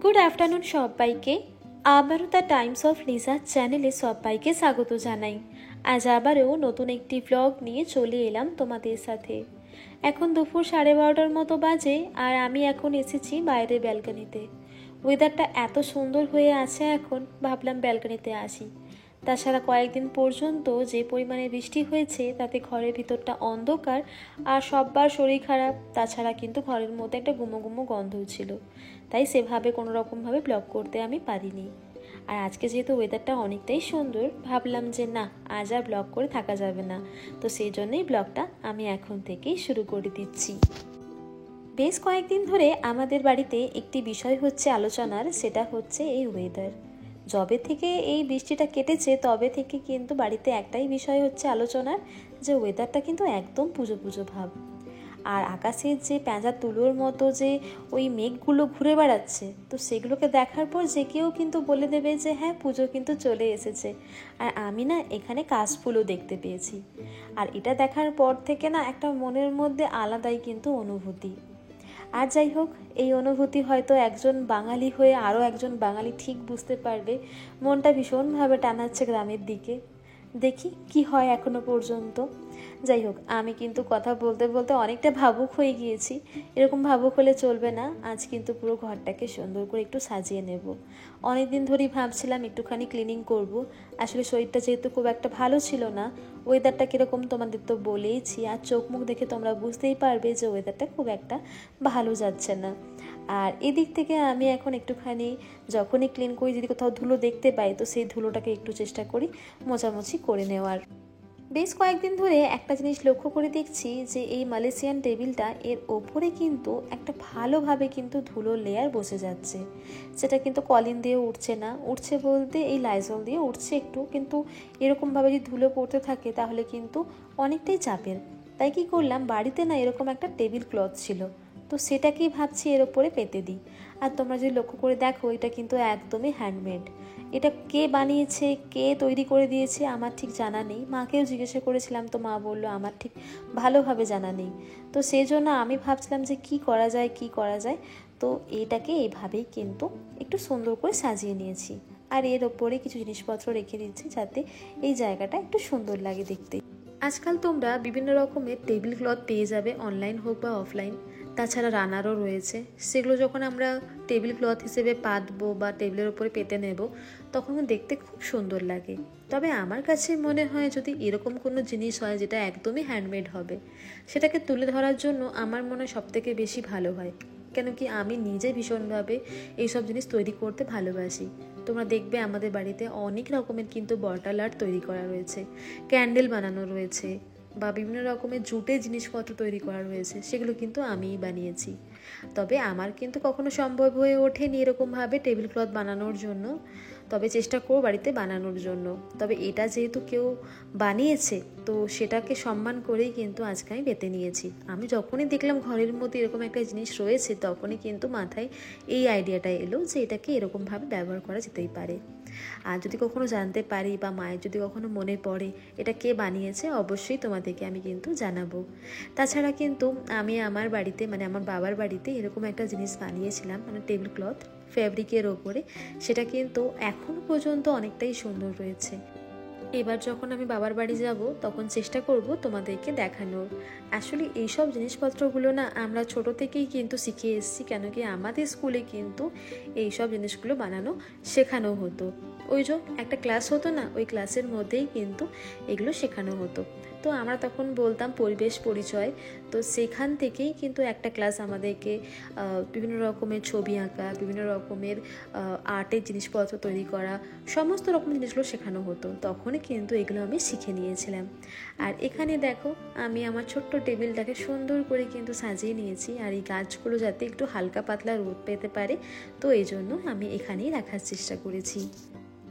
Good afternoon সবাইকে। আবারও the Times of Liza চ্যানেলে সবাইকে স্বাগত জানাই। আজ আবারও নতুন একটি ব্লগ নিয়ে চলে এলাম তোমাদের সাথে। এখন দুপুর 12:30টার মতো বাজে, আর আমি এখন এসেছি বাইরের ব্যালকনিতে। ওয়েদারটা এত সুন্দর হয়ে আছে, এখন ভাবলাম ব্যালকনিতে আসি। তাছাড়া কয়েকদিন পর্যন্ত যে পরিমাণে বৃষ্টি হয়েছে তাতে ঘরের ভিতরটা অন্ধকার আর সববার শরীর খারাপ। তাছাড়া কিন্তু ঘরের মধ্যে একটা গুমো গুমো গন্ধও ছিল, তাই সেভাবে কোনো রকমভাবে ব্লগ করতে আমি পারিনি। আর আজকে যেহেতু ওয়েদারটা অনেকটাই সুন্দর, ভাবলাম যে না, আজ আর ব্লগ করে থাকা যাবে না, তো সেই জন্যই ব্লগটা আমি এখন থেকেই শুরু করে দিচ্ছি। বেশ কয়েকদিন ধরে আমাদের বাড়িতে একটি বিষয় হচ্ছে আলোচনার, সেটা হচ্ছে এই ওয়েদার। যবে থেকে এই বৃষ্টিটা কেটেছে তবে থেকে কিন্তু বাড়িতে একটাই বিষয় হচ্ছে আলোচনার, যে ওয়েদারটা কিন্তু একদম পুজো পুজো ভাব। আর আকাশের যে পেঁজা তুলোর মতো যে ওই মেঘগুলো ঘুরে বেড়াচ্ছে, তো সেগুলোকে দেখার পর যে কেউ কিন্তু বলে দেবে যে হ্যাঁ, পুজো কিন্তু চলে এসেছে। আর আমি না এখানে কাশফুলও দেখতে পেয়েছি। আর এটা দেখার পর থেকে না একটা মনের মধ্যে আলাদাই কিন্তু অনুভূতি। আর যাই হোক, এই অনুভূতি হয়তো একজন বাঙালি হয়ে আরও একজন বাঙালি ঠিক বুঝতে পারবে। মনটা ভীষণভাবে টানাচ্ছে গ্রামের দিকে। দেখি কি হয় এখনো পর্যন্ত। যাই হোক, আমি কিন্তু কথা বলতে বলতে অনেকটা ভাবুক হয়ে গিয়েছি। এরকম ভাবুক হলে চলবে না। আজ কিন্তু পুরো ঘরটাকে সুন্দর করে একটু সাজিয়ে নেব। অনেকদিন ধরেই ভাবছিলাম একটুখানি ক্লিনিং করব। আসলে শরীরটা যেহেতু খুব একটা ভালো ছিল না, ওয়েদারটা কীরকম তোমাদের তো বলেইছি, আর চোখ মুখ দেখে তোমরা বুঝতেই পারবে যে ওয়েদারটা খুব একটা ভালো যাচ্ছে না। আর এদিক থেকে আমি এখন একটুখানি যখনই ক্লিন করি, যদি কোথাও ধুলো দেখতে পাই তো সেই ধুলোটাকে একটু চেষ্টা করি মোছামুছি করে নেওয়ার। বেশ কয়েকদিন ধরে একটা জিনিস লক্ষ্য করে দেখছি যে এই মালয়েশিয়ান টেবিলটা, এর ওপরে কিন্তু একটা ভালোভাবে কিন্তু ধুলোর লেয়ার বসে যাচ্ছে। সেটা কিন্তু কলিন দিয়ে উঠছে না, উঠছে বলতে এই লাইজল দিয়ে উঠছে একটু, কিন্তু এরকমভাবে যদি ধুলো পড়তে থাকে তাহলে কিন্তু অনেকটাই চাপের। তাই কি করলাম, বাড়িতে না এরকম একটা টেবিল ক্লথ ছিল, তো সেটাকেই ভাবছি এর ওপরে পেতে দিই। আর তোমরা যদি লক্ষ্য করে দেখো, এটা কিন্তু একদমই হ্যান্ডমেড। এটা কে বানিয়েছে, কে তৈরি করে দিয়েছে আমার ঠিক জানা নেই। মাকেও জিজ্ঞাসা করেছিলাম, তো মা বললো আমার ঠিক ভালোভাবে জানা নেই। তো সেই জন্য আমি ভাবছিলাম যে কি করা যায়। তো এটাকে এইভাবেই কিন্তু একটু সুন্দর করে সাজিয়ে নিয়েছি। আর এর ওপরে কিছু জিনিসপত্র রেখে দিচ্ছি যাতে এই জায়গাটা একটু সুন্দর লাগে দেখতে। আজকাল তোমরা বিভিন্ন রকমের টেবিল ক্লথ পেয়ে যাবে, অনলাইন হোক বা অফলাইন। তাছাড়া রানারও রয়েছে। সেগুলো যখন আমরা টেবিল ক্লথ হিসেবে পাতবো বা টেবিলের ওপরে পেতে নেব, তখন দেখতে খুব সুন্দর লাগে। তবে আমার কাছে মনে হয় যদি এরকম কোনো জিনিস হয় যেটা একদমই হ্যান্ডমেড হবে, সেটাকে তুলে ধরার জন্য আমার মনে হয় সবথেকে বেশি ভালো হয়। কেন কি, আমি নিজে ভীষণভাবে এইসব জিনিস তৈরি করতে ভালোবাসি। তোমরা দেখবে আমাদের বাড়িতে অনেক রকমের কিন্তু বটল আর্ট তৈরি করা রয়েছে, ক্যান্ডেল বানানো রয়েছে, বা বিভিন্ন রকমের জুটের জিনিসপত্র তৈরি করা রয়েছে, সেগুলো কিন্তু আমিই বানিয়েছি। তবে আমার কিন্তু কখনো সম্ভব হয়ে ওঠেনি এরকমভাবে টেবিল ক্লথ বানানোর জন্য, তবে চেষ্টা করব বাড়িতে বানানোর জন্য। তবে এটা যেহেতু কেউ বানিয়েছে, তো সেটাকে সম্মান করেই কিন্তু আজকে আমি পেতে নিয়েছি। আমি যখনই দেখলাম ঘরের মধ্যে এরকম একটা জিনিস রয়েছে, তখনই কিন্তু মাথায় এই আইডিয়াটা এলো যে এটাকে এরকমভাবে ব্যবহার করা যেতেই পারে। আর যদি কখনো জানতে পারি বা মায়ের যদি কখনো মনে পড়ে এটা কে বানিয়েছে, অবশ্যই তোমাদেরকে আমি কিন্তু জানাবো। তাছাড়া কিন্তু আমি আমার বাড়িতে, মানে আমার বাবার বাড়িতে এরকম একটা জিনিস বানিয়েছিলাম, মানে টেবিল ক্লথ ফ্যাব্রিকের ওপরে। সেটা কিন্তু এখনও পর্যন্ত অনেকটাই সুন্দর রয়েছে। এবার যখন আমি বাবার বাড়ি যাব তখন চেষ্টা করব তোমাদেরকে দেখানোর। আসলে এইসব জিনিসপত্রগুলো না আমরা ছোট থেকেই কিন্তু শিখে এসেছি, কেন কি আমাদের স্কুলে কিন্তু এইসব জিনিসগুলো বানানো শেখানো হতো। ওই যে একটা ক্লাস হতো না, ওই ক্লাসের মধ্যেই কিন্তু এগুলো শেখানো হতো। তো আমরা তখন বলতাম পরিবেশ পরিচয়। তো সেখান থেকেই কিন্তু একটা ক্লাস আমাদেরকে বিভিন্ন রকমের ছবি আঁকা, বিভিন্ন রকমের আর্টের জিনিসপত্র তৈরি করা, সমস্ত রকম জিনিসগুলো শেখানো হতো। তখনই কিন্তু এগুলো আমি শিখে নিয়েছিলাম। আর এখানে দেখো, আমি আমার ছোট্ট টেবিলটাকে সুন্দর করে কিন্তু সাজিয়ে নিয়েছি। আর এই গাছগুলো যাতে একটু হালকা পাতলা রোদ পেতে পারে, তো এই জন্য আমি এখানেই রাখার চেষ্টা করেছি।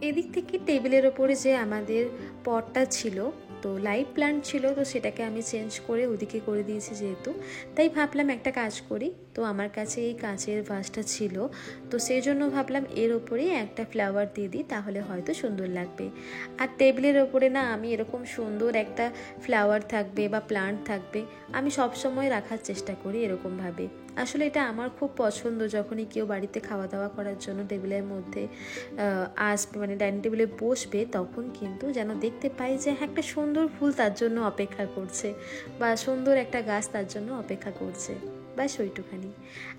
এদিক থেকে টেবিলের ওপরে যে আমাদের পটটা ছিল, তো লাইট প্ল্যান্ট ছিল, তো সেটাকে আমি চেঞ্জ করে ওদিকে করে দিয়েছি যেহেতু, তাই ভাবলাম একটা কাজ করি। তো তো আমার কাছে এই কাঁচের ভাসটা ছিল, তো সেই জন্য ভাবলাম এর ওপরেই একটা ফ্লাওয়ার দিয়ে দিই, তাহলে হয়তো সুন্দর লাগবে। আর টেবিলের ওপরে না আমি এরকম সুন্দর একটা ফ্লাওয়ার থাকবে বা প্লান্ট থাকবে আমি সব সময় রাখার চেষ্টা করি এরকমভাবে। আসলে এটা আমার খুব পছন্দ, যখনই কেউ বাড়িতে খাওয়া দাওয়া করার জন্য টেবিলের মধ্যে আসবে, মানে ডাইনিং টেবিলে বসবে, তখন কিন্তু যেন দেখতে পাই যে একটা সুন্দর ফুল তার জন্য অপেক্ষা করছে বা সুন্দর একটা গাছ তার জন্য অপেক্ষা করছে, ব্যাস ওইটুখানি।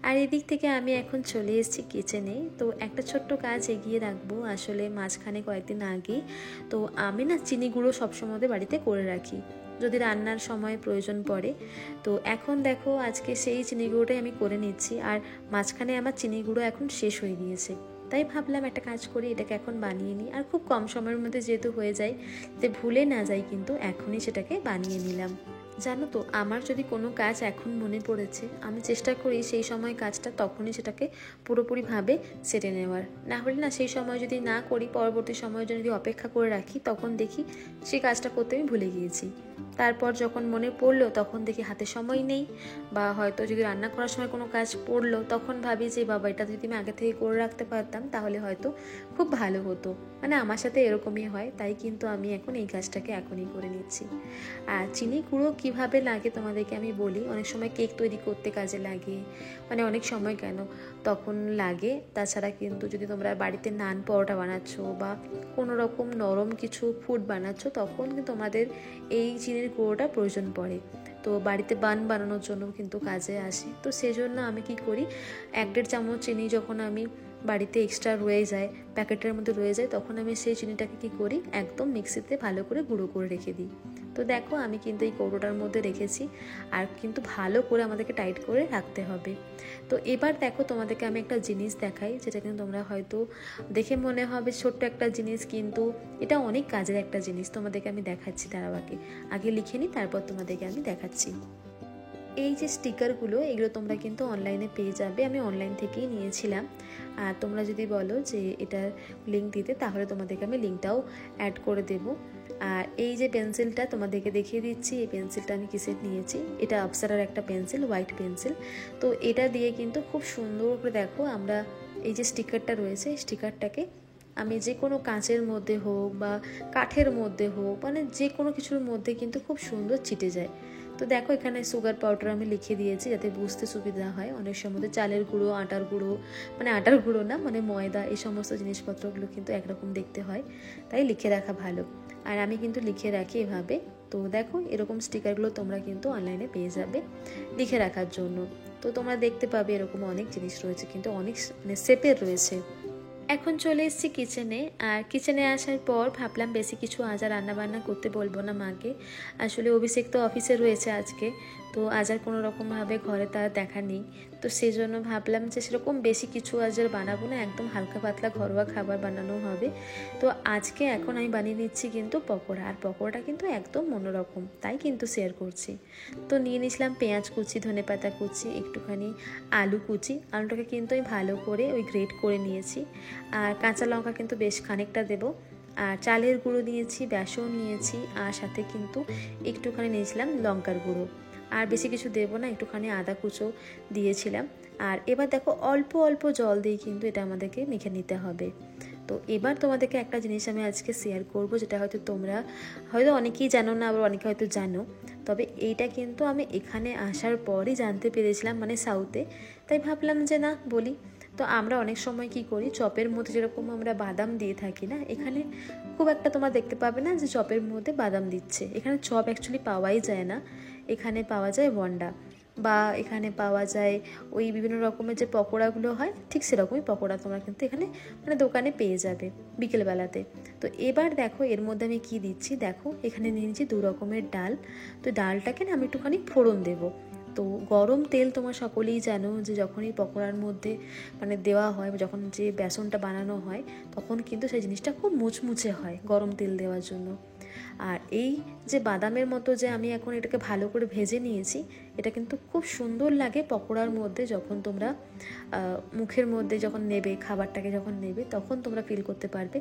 আর এদিক থেকে আমি এখন চলে এসেছি কিচেনে। তো একটা ছোট্ট কাজ এগিয়ে রাখবো, আসলে মাঝখানে কয়েকদিন আগে তো আমি না চিনি গুঁড়ো সবসময় বাড়িতে করে রাখি যদি রান্নার সময় প্রয়োজন পড়ে। তো এখন দেখো আজকে সেই চিনি গুঁড়োটাই আমি করে নিচ্ছি, আর মাঝখানে আমার চিনি গুঁড়ো এখন শেষ হয়ে গিয়েছে, তাই ভাবলাম একটা কাজ করি, এটাকে এখন বানিয়ে নিই। আর খুব কম সময়ের মধ্যে যেহেতু হয়ে যায়, যাতে ভুলে না যাই, কিন্তু এখনই সেটাকে বানিয়ে নিলাম। জানো তো, আমার যদি কোনো কাজ এখন মনে পড়েছে, আমি চেষ্টা করি সেই সময় কাজটা তখনই সেটাকে পুরোপুরিভাবে সেরে নেওয়ার। না হলে না সেই সময় যদি না করি, পরবর্তী সময় যদি অপেক্ষা করে রাখি, তখন দেখি সেই কাজটা করতে আমি ভুলে গিয়েছি। তারপর যখন মনে পড়লো তখন দেখি হাতে সময় নেই, বা হয়তো যদি রান্না করার সময় কোনো কাজ পড়লো তখন ভাবি যে বাবা এটা যদি আমি আগে থেকে করে রাখতে পারতাম তাহলে হয়তো খুব ভালো হতো। মানে আমার সাথে এরকমই হয়, তাই কিন্তু আমি এখন এই কাজটাকে এখনই করে নিচ্ছি। আর চিনি গুঁড়ো কীভাবে লাগে তোমাদেরকে আমি বলি। অনেক সময় কেক তৈরি করতে কাজে লাগে, মানে অনেক সময় কেন তখন লাগে। তাছাড়া কিন্তু যদি তোমরা বাড়িতে নান পরোটা বানাচ্ছ বা কোনো রকম নরম কিছু ফুড বানাচ্ছ, তখন কিন্তু তোমাদের এই চিনির গুঁড়োটা প্রয়োজন পড়ে। তো বাড়িতে বান বানানোর জন্য কিন্তু কাজে আসে। তো সেজন্য আমি কি করি, 1-1.5 চামচ চিনি যখন আমি বাড়িতে এক্সট্রা রয়ে যায়, প্যাকেটের মধ্যে রয়ে যায়, তখন আমি সেই চিনিটাকে কি করি, একদম মিক্সিতে ভালো করে গুঁড়ো করে রেখে দিই। তো দেখো আমি কিন্তু এই কৌটোটার মধ্যে রেখেছি, আর কিন্তু ভালো করে আমাদেরকে টাইট করে রাখতে হবে। তো এবার দেখো তোমাদেরকে আমি একটা জিনিস দেখাই, যেটা কিন্তু তোমরা হয়তো দেখে মনে হবে ছোট্ট একটা জিনিস, কিন্তু এটা অনেক কাজের একটা জিনিস। তোমাদেরকে আমি দেখাচ্ছি, দাঁড়াও আগে লিখে নিই, তারপর তোমাদেরকে আমি দেখাচ্ছি। এই যে স্টিকারগুলো, এগুলো তোমরা কিন্তু অনলাইনে পেয়ে যাবে, আমি অনলাইন থেকেই নিয়েছিলাম। আর তোমরা যদি বলো যে এটার লিঙ্ক দিতে, তাহলে তোমাদেরকে আমি লিঙ্কটাও অ্যাড করে দেব। আর এই যে পেন্সিলটা তোমাদেরকে দেখিয়ে দিচ্ছি, এই পেন্সিলটা আমি কিসের নিয়েছি, এটা আপসারার একটা পেন্সিল, হোয়াইট পেন্সিল। তো এটা দিয়ে কিন্তু খুব সুন্দর করে দেখো আমরা এই যে স্টিকারটা রয়েছে, স্টিকারটাকে আমি যে কোনো কাঁচের মধ্যে হোক বা কাঠের মধ্যে হোক, মানে যে কোনো কিছুর মধ্যে কিন্তু খুব সুন্দর চিটে যায়। তো দেখো এখানে সুগার পাউডার আমি লিখে দিয়েছি যাতে বুঝতে সুবিধা হয়। অনেক সময় চালের গুঁড়ো, আটার গুঁড়ো, মানে আটার গুঁড়ো না, মানে ময়দা, এই সমস্ত জিনিসপত্রগুলো কিন্তু একরকম দেখতে হয়, তাই লিখে রাখা ভালো। আর আমি কিন্তু লিখে রাখি এভাবে। তো দেখো এরকম স্টিকারগুলো তোমরা কিন্তু অনলাইনে পেয়ে যাবে লিখে রাখার জন্য। তো তোমরা দেখতে পাবে এরকম অনেক জিনিস রয়েছে, কিন্তু অনেক মানে শেপের রয়েছে। এখন চলে এসেছি কিচেনে। আর কিচেনে আসার পর ভাবলাম বেশি কিছু আজ আর রান্নাবান্না করতে বলবো না মাকে। আসলে অভিষেক তো অফিসে রয়েছে আজকে, তো আজ আর কোনো রকমভাবে ঘরে তার দেখা নেই। তো সেই জন্য ভাবলাম যে সেরকম বেশি কিছু আজ আর বানাবো না, একদম হালকা পাতলা ঘরোয়া খাবার বানানো হবে। তো আজকে এখন আমি বানিয়ে নিচ্ছি কিন্তু পকোড়া, আর পকোড়াটা কিন্তু একদম অন্যরকম, তাই কিন্তু শেয়ার করছি। তো নিয়ে নিয়েছিলাম পেঁয়াজ কুচি, ধনেপাতা কুচি, একটুখানি আলু কুচি। আলুটাকে কিন্তু আমি ভালো করে গ্রেট করে নিয়েছি। আর কাঁচা লঙ্কা কিন্তু বেশ খানিকটা দেবো। আর চালের গুঁড়ো নিয়েছি, বেসন নিয়েছি, আর সাথে কিন্তু একটুখানি নিয়েছিলাম লঙ্কার গুঁড়ো। আর বেশি কিছু দেবো না, একটুখানি আদা কুচো দিয়েছিলাম। আর এবার দেখো অল্প অল্প জল দিয়ে কিন্তু এটা আমাদেরকে মেখে নিতে হবে। তো এবার তোমাদেরকে একটা জিনিস আমি আজকে শেয়ার করব, যেটা হয়তো তোমরা হয়তো অনেকেই জানো না, আবার অনেকে হয়তো জানো। তবে এইটা কিন্তু আমি এখানে আসার পরই জানতে পেরেছিলাম, মানে সাউথে, তাই ভাবলাম যে না বলি। তো আমরা অনেক সময় কি করি, চপের মধ্যে যেরকম আমরা বাদাম দিয়ে থাকি না, এখানে খুব একটা তোমরা দেখতে পাবে না যে চপের মধ্যে বাদাম দিচ্ছে। এখানে চপ অ্যাকচুয়ালি পাওয়াই যায় না, এখানে পাওয়া যায় বন্ডা, বা এখানে পাওয়া যায় ওই বিভিন্ন রকমের যে পকোড়াগুলো হয়, ঠিক সেরকমই পকোড়া তোমরা কিন্তু এখানে মানে দোকানে পেয়ে যাবে বিকেলবেলাতে। তো এবার দেখো এর মধ্যে আমি কি দিচ্ছি, দেখো এখানে নিয়ে নিচ্ছি 2 রকমের ডাল। তো ডালটাকে না আমি একটুখানি ফোড়ন দেবো। তো গরম তেল তোমরা সকলেই জানো যে যখনই পকোড়ার মধ্যে মানে দেওয়া হয়, যখন যে বেসনটা বানানো হয়, তখন কিন্তু সেই জিনিসটা খুব মুচমুচে হয় গরম তেল দেওয়ার জন্য। আর এই যে বাদামের মতো যে আমি এখন এটাকে ভালো করে ভেজে নিয়েছি, এটা কিন্তু খুব সুন্দর লাগে পকোড়ার মধ্যে। যখন তোমরা মুখের মধ্যে যখন নেবে, খাবারটাকে যখন নেবে, তখন তোমরা ফিল করতে পারবে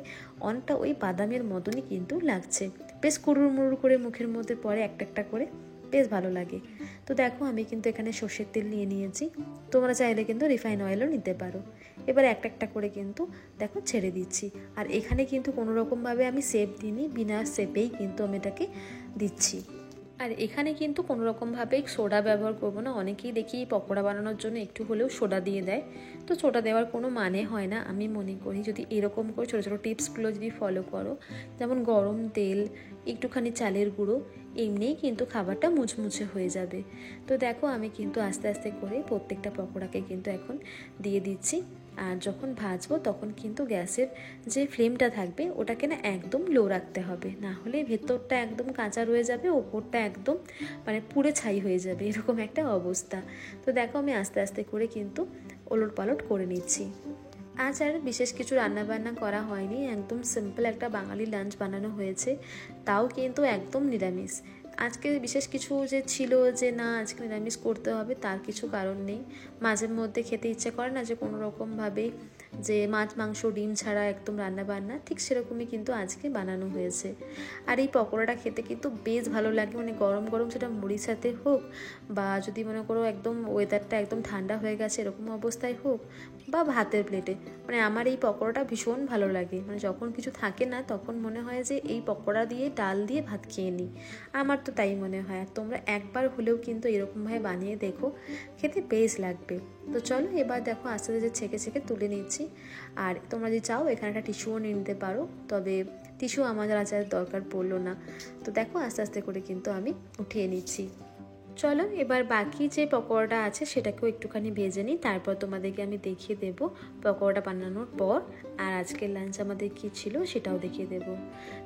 অনেকটা ওই বাদামের মতনই কিন্তু লাগছে। বেশ কুড়ুর মুড়ুর করে মুখের মধ্যে পড়ে একটা একটা করে, বেশ ভালো লাগে। তো দেখো আমি কিন্তু এখানে সর্ষের তেল নিয়ে নিয়েছি, তোমরা চাইলে কিন্তু রিফাইন অয়েলও নিতে পারো। এবার একটা একটা করে কিন্তু দেখো ছেড়ে দিচ্ছি। আর এখানে কিন্তু কোনো রকমভাবে আমি শেপ দিইনি, বিনা শেপেই কিন্তু আমি এটাকে দিচ্ছি। আর এখানে কিন্তু কোনো রকমভাবে সোডা ব্যবহার করবো না। অনেকেই দেখি পকোড়া বানানোর জন্য একটু হলেও সোডা দিয়ে দেয়, তো সোডা দেওয়ার কোনো মানে হয় না। আমি মনে করি যদি এরকম করে ছোটো ছোটো টিপসগুলো যদি ফলো করো, যেমন গরম তেল, একটুখানি চালের গুঁড়ো, এমনিই কিন্তু খাবারটা মুচমুচে হয়ে যাবে। তো দেখো আমি কিন্তু আস্তে আস্তে করে প্রত্যেকটা পকোড়াকে কিন্তু এখন দিয়ে দিচ্ছি। আর যখন ভাজবো তখন কিন্তু গ্যাসের যে ফ্লেমটা থাকবে ওটাকে না একদম লো রাখতে হবে, না হলে ভেতরটা একদম কাঁচা রয়ে যাবে, ওপরটা একদম মানে পুড়ে ছাই হয়ে যাবে, এরকম একটা অবস্থা। তো দেখো আমি আস্তে আস্তে করে কিন্তু ওলট পালট করে নিচ্ছি। আজ আর বিশেষ কিছু রান্নাবান্না করা হয়নি, একদম সিম্পল একটা বাঙালি লাঞ্চ বানানো হয়েছে, তাও কিন্তু একদম নিরামিষ। আজকে বিশেষ কিছু যে ছিল যে না আজকে নিরামিষ করতে হবে তার কিছু কারণ নেই। মাঝে মধ্যে খেতে ইচ্ছে করে না যে কোনো রকমভাবে যে মাছ মাংস ডিম ছাড়া একদম রান্নাবান্না, ঠিক সেরকমই কিন্তু আজকে বানানো হয়েছে। আর এই পকোড়াটা খেতে কিন্তু বেশ ভালো লাগে, মানে গরম গরম সেটা মুড়ির সাথে হোক, বা যদি মনে করো একদম ওয়েদারটা একদম ঠান্ডা হয়ে গেছে এরকম অবস্থায় হোক, বা ভাতের প্লেটে। মানে আমার এই পকোড়াটা ভীষণ ভালো লাগে, মানে যখন কিছু থাকে না তখন মনে হয় যে এই পকোড়া দিয়ে ডাল দিয়ে ভাত খেয়ে নিই, আমার তো তাই মনে হয়। আর তোমরা একবার হলেও কিন্তু এরকমভাবে বানিয়ে দেখো, খেতে বেশ লাগবে। তো চলো এবার দেখো আস্তে আস্তে ছেঁকে ছেঁকে তুলে নিচ্ছি। আর তোমরা যদি চাও এখানে একটা টিস্যুও নিয়ে নিতে পারো, তবে টিস্যু আমাদের আচার দরকার পড়লো না। তো দেখো আস্তে আস্তে করে কিন্তু আমি উঠিয়ে নিচ্ছি। চলো এবার বাকি যে পকোড়াটা আছে সেটাকেও একটুখানি ভেজে নিই, তারপর তোমাদেরকে আমি দেখিয়ে দেবো পকোড়াটা বানানোর পর আর আজকের লাঞ্চ আমাদের কী ছিল সেটাও দেখিয়ে দেবো।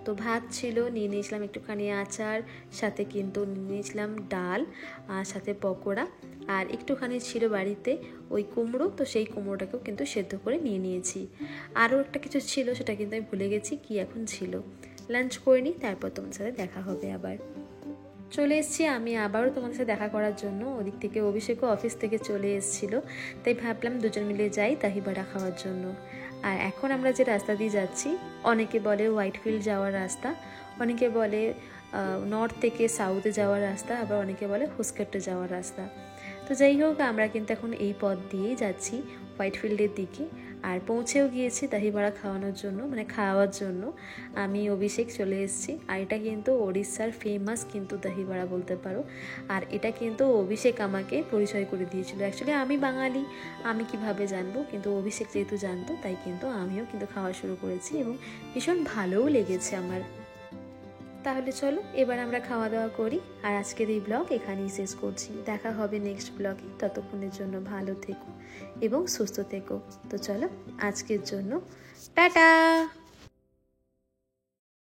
তো ভাত ছিল, নিয়ে নিয়েছিলাম একটুখানি আচার, সাথে কিন্তু নিয়ে নিয়েছিলাম ডাল, আর সাথে পকোড়া, আর একটুখানি ছিল বাড়িতে ওই কুমড়ো, তো সেই কুমড়োটাকেও কিন্তু সেদ্ধ করে নিয়ে নিয়েছি। আরও একটা কিছু ছিল সেটা কিন্তু আমি ভুলে গেছি কি এখন ছিল। লাঞ্চ করে নিই, তারপর তোমার সাথে দেখা হবে। আবার চলে এসেছি আমি আবারও তোমাদের সাথে দেখা করার জন্য। ওদিক থেকে অভিষেকও অফিস থেকে চলে এসেছিলো, তাই ভাবলাম দুজন মিলে যাই দাহিবড়া খাওয়ার জন্য। আর এখন আমরা যে রাস্তা দিয়ে যাচ্ছি, অনেকে বলে হোয়াইটফিল্ড যাওয়ার রাস্তা, অনেকে বলে নর্থ থেকে সাউথে যাওয়ার রাস্তা, আবার অনেকে বলে হোসকাটে যাওয়ার রাস্তা। তো যাই হোক আমরা কিন্তু এখন এই পথ দিয়েই যাচ্ছি হোয়াইটফিল্ডের দিকে। আর পৌঁছেও গিয়েছি দাহিবড়া খাওয়ানোর জন্য, মানে খাওয়ার জন্য। আমি অভিষেক চলে এসেছি। আর এটা কিন্তু ওড়িশার ফেমাস কিন্তু দাহিবড়া বলতে পারো। আর এটা কিন্তু অভিষেক আমাকে পরিচয় করে দিয়েছিল। অ্যাকচুয়ালি আমি বাঙালি, আমি কিভাবে জানবো, কিন্তু অভিষেক যেহেতু জানতো তাই কিন্তু আমিও কিন্তু খাওয়া শুরু করেছি এবং ভীষণ ভালোও লেগেছে আমার। তাহলে চলো এবার আমরা খাওয়া দাওয়া করি। আর আজকের এই ব্লগ এখানেই শেষ করছি, দেখা হবে নেক্সট ব্লগে। ততক্ষণের জন্য ভালো থেকো এবং সুস্থ থেকো। তো চলো আজকের জন্য টাটা।